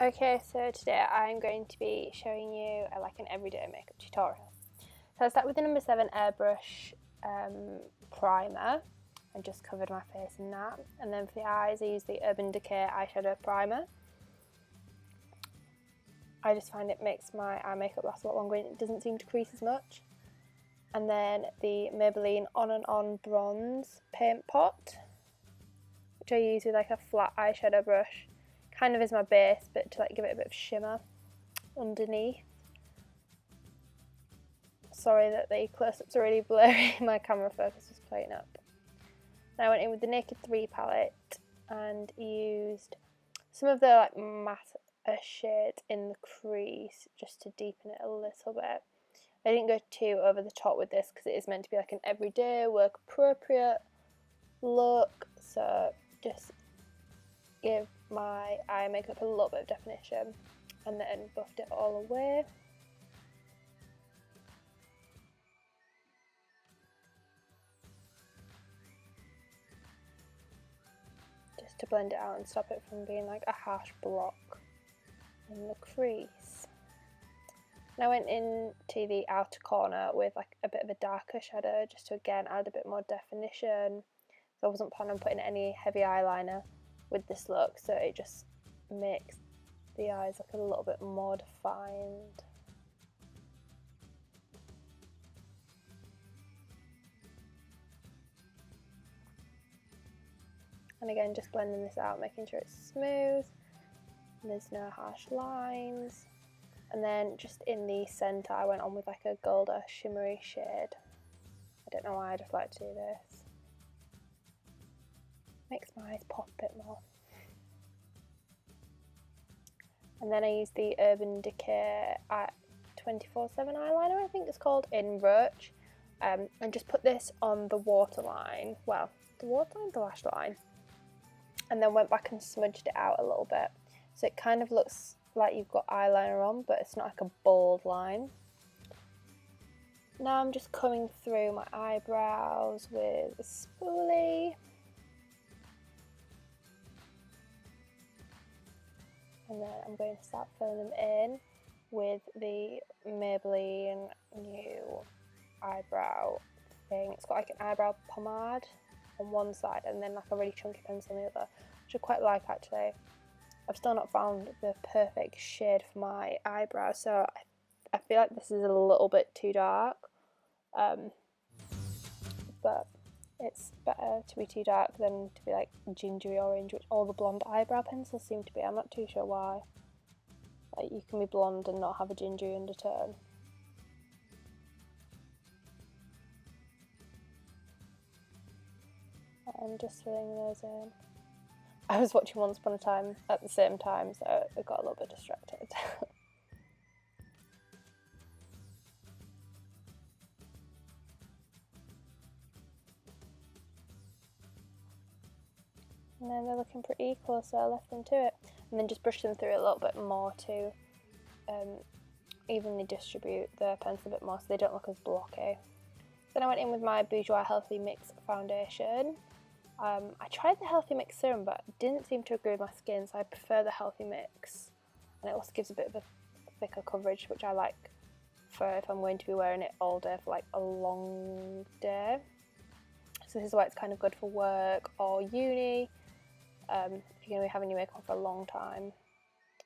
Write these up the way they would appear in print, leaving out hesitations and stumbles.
Okay, so today I'm going to be showing you like an everyday makeup tutorial. So I start with the No. 7 Airbrush Primer. I just covered my face in that. And then for the eyes I use the Decay Eyeshadow Primer. I just find it makes my eye makeup last a lot longer and it doesn't seem to crease as much. And then the Maybelline On and On Bronze Paint Pot, which I use with like a flat eyeshadow brush. Kind of is my base, but to like give it a bit of shimmer underneath. Sorry that the close-ups are really blurry, my camera focus was playing up. Then I went in with the Naked 3 palette and used some of the like matte shade in the crease just to deepen it a little bit. I didn't go too over the top with this because it is meant to be like an everyday work appropriate look, so just give my eye makeup a little bit of definition and then buffed it all away. Just to blend it out and stop it from being like a harsh block in the crease. And I went into the outer corner with like a bit of a darker shadow just to again add a bit more definition. So I wasn't planning on putting any heavy eyeliner with this look, so it just makes the eyes look a little bit more defined. And again, just blending this out, making sure it's smooth and there's no harsh lines. And then just in the centre I went on with like a golder shimmery shade. I don't know why, I just like to do this. Makes my eyes pop a bit more. And then I used the Urban Decay 24/7 eyeliner, I think it's called, in Roach. And just put this on the waterline, well, the waterline, the lash line. And then went back and smudged it out a little bit. So it kind of looks like you've got eyeliner on, but it's not like a bold line. Now I'm just coming through my eyebrows with a spoolie. And then I'm going to start filling them in with the Maybelline new eyebrow thing. It's got like an eyebrow pomade on one side and then like a really chunky pencil on the other, which I quite like actually. I've still not found the perfect shade for my eyebrow, so I feel like this is a little bit too dark. But it's better to be too dark than to be like gingery orange, which all the blonde eyebrow pencils seem to be. I'm not too sure why. Like you can be blonde and not have a gingery undertone. I'm just filling those in. I was watching Once Upon a Time at the same time, so I got a little bit distracted. And then they're looking pretty equal, so I left them to it. And then just brush them through a little bit more to evenly distribute the pencil a bit more so they don't look as blocky. Then I went in with my Bourjois Healthy Mix foundation. I tried the Healthy Mix serum, but it didn't seem to agree with my skin, so I prefer the Healthy Mix. And it also gives a bit of a thicker coverage, which I like for if I'm going to be wearing it all day for like a long day. So this is why it's kind of good for work or uni. If you're going to be having your makeup on for a long time.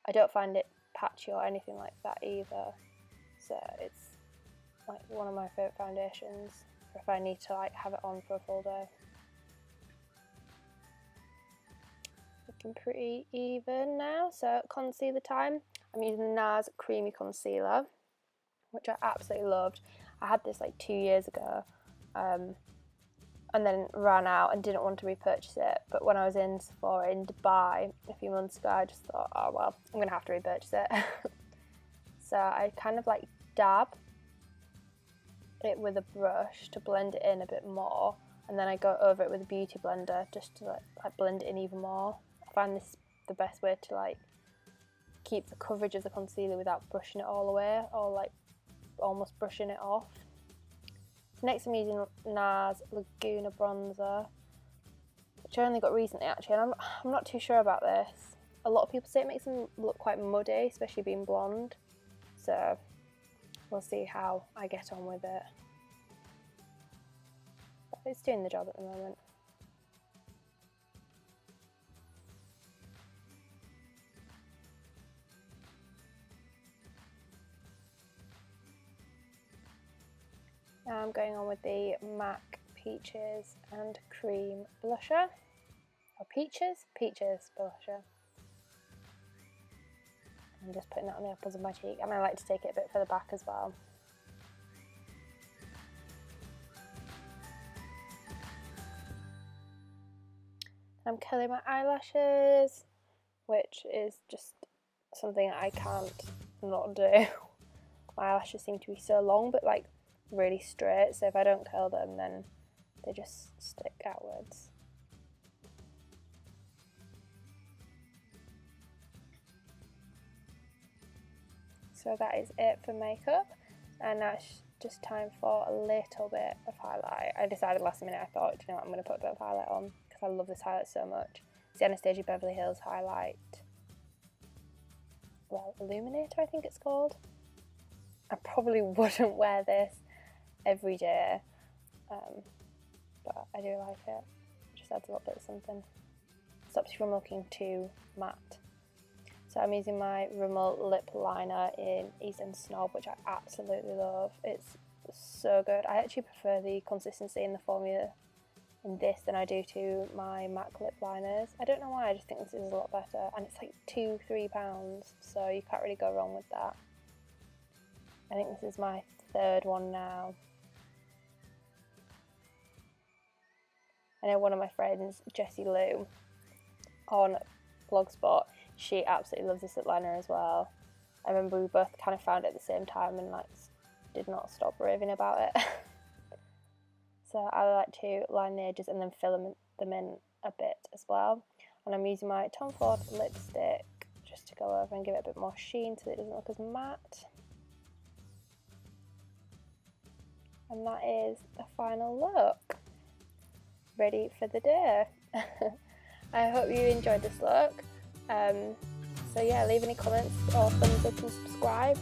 I don't find it patchy or anything like that either, so it's like one of my favourite foundations for if I need to like have it on for a full day. Looking pretty even now. So concealer time. I'm using the Nars Creamy Concealer, which I absolutely loved. I had this like 2 years ago. And then ran out and didn't want to repurchase it, but when I was in Sephora in Dubai a few months ago I just thought, oh well, I'm gonna have to repurchase it. So I kind of like dab it with a brush to blend it in a bit more, and then I go over it with a beauty blender just to like blend it in even more. I find this the best way to like keep the coverage of the concealer without brushing it all away or like almost brushing it off. Next I'm using Nars Laguna bronzer, which I only got recently actually, and I'm not too sure about this. a lot of people say it makes them look quite muddy, especially being blonde. So we'll see how I get on with it. But it's doing the job at the moment. Now I'm going on with the MAC Peaches and Cream blusher. Or Peaches blusher. I'm just putting that on the uppers of my cheek, and I like to take it a bit further back as well. I'm curling my eyelashes, which is just something I can't not do. My eyelashes seem to be so long, but like really straight, so if I don't curl them then they just stick outwards. So that is it for makeup, and now it's just time for a little bit of highlight. I decided last minute, I thought, you know what, I'm going to put a bit of highlight on because I love this highlight so much. It's the Anastasia Beverly Hills highlight, well, Illuminator I think it's called. I probably wouldn't wear this every day, but I do like it. It just adds a little bit of something. Stops you from looking too matte. So I'm using my Rimmel lip liner in Snob, which I absolutely love. It's so good. I actually prefer the consistency and the formula in this than I do to my MAC lip liners. I don't know why, I just think this is a lot better, and it's like £2-3, so you can't really go wrong with that. I think this is my third one now. I know one of my friends, Jessie Lou, on Blogspot, she absolutely loves this lip liner as well. I remember we both kind of found it at the same time and like did not stop raving about it. So I like to line the edges and then fill them in a bit as well. And I'm using my Tom Ford lipstick just to go over and give it a bit more sheen so it doesn't look as matte. And that is the final look. Ready for the day. I hope you enjoyed this look. So yeah, leave any comments or thumbs up and subscribe.